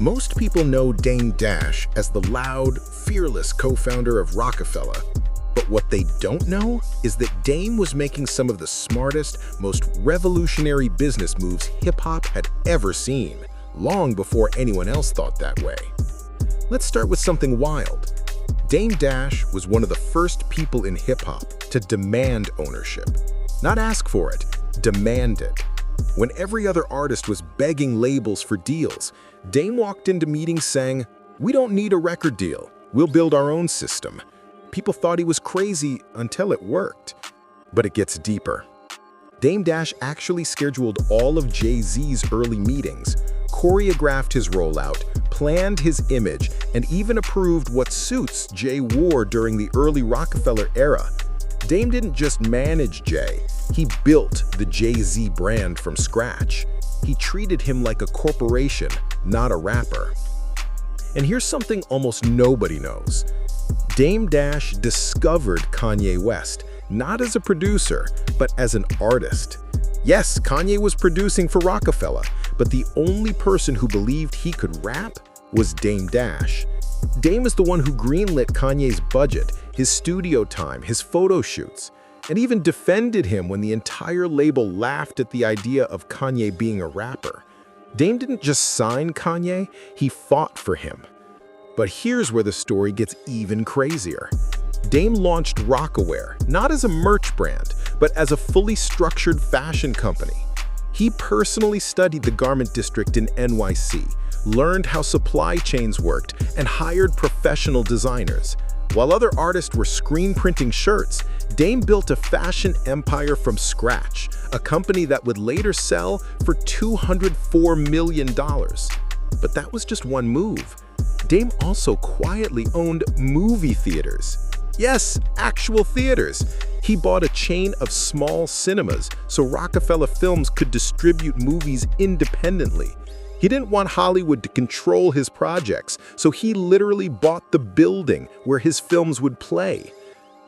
Most people know Dame Dash as the loud, fearless co-founder of Roc-A-Fella. But what they don't know is that Dame was making some of the smartest, most revolutionary business moves hip-hop had ever seen, long before anyone else thought that way. Let's start with something wild. Dame Dash was one of the first people in hip-hop to demand ownership. Not ask for it, demand it. When every other artist was begging labels for deals, Dame walked into meetings saying, "We don't need a record deal. We'll build our own system." People thought he was crazy until it worked. But it gets deeper. Dame Dash actually scheduled all of Jay-Z's early meetings, choreographed his rollout, planned his image, and even approved what suits Jay wore during the early Roc-A-Fella era. Dame didn't just manage Jay, he built the Jay-Z brand from scratch. He treated him like a corporation, not a rapper. And here's something almost nobody knows. Dame Dash discovered Kanye West, not as a producer, but as an artist. Yes, Kanye was producing for Roc-A-Fella, but the only person who believed he could rap was Dame Dash. Dame is the one who greenlit Kanye's budget, his studio time, his photo shoots, and even defended him when the entire label laughed at the idea of Kanye being a rapper. Dame didn't just sign Kanye, he fought for him. But here's where the story gets even crazier. Dame launched Roc-A-Wear, not as a merch brand, but as a fully structured fashion company. He personally studied the garment district in NYC, learned how supply chains worked, and hired professional designers. While other artists were screen printing shirts, Dame built a fashion empire from scratch, a company that would later sell for $204 million. But that was just one move. Dame also quietly owned movie theaters. Yes, actual theaters. He bought a chain of small cinemas so Roc-A-Fella Films could distribute movies independently. He didn't want Hollywood to control his projects, so he literally bought the building where his films would play.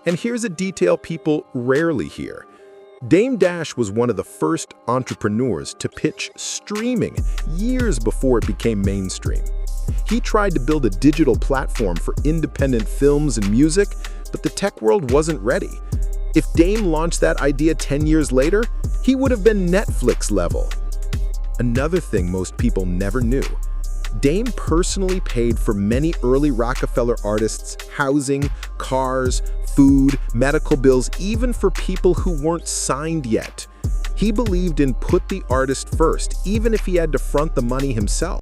And here's a detail people rarely hear. Dame Dash was one of the first entrepreneurs to pitch streaming years before it became mainstream. He tried to build a digital platform for independent films and music, but the tech world wasn't ready. If Dame launched that idea 10 years later, he would have been Netflix level. Another thing most people never knew. Dame personally paid for many early Roc-A-Fella artists' housing, cars, food, medical bills, even for people who weren't signed yet. He believed in put the artist first, even if he had to front the money himself.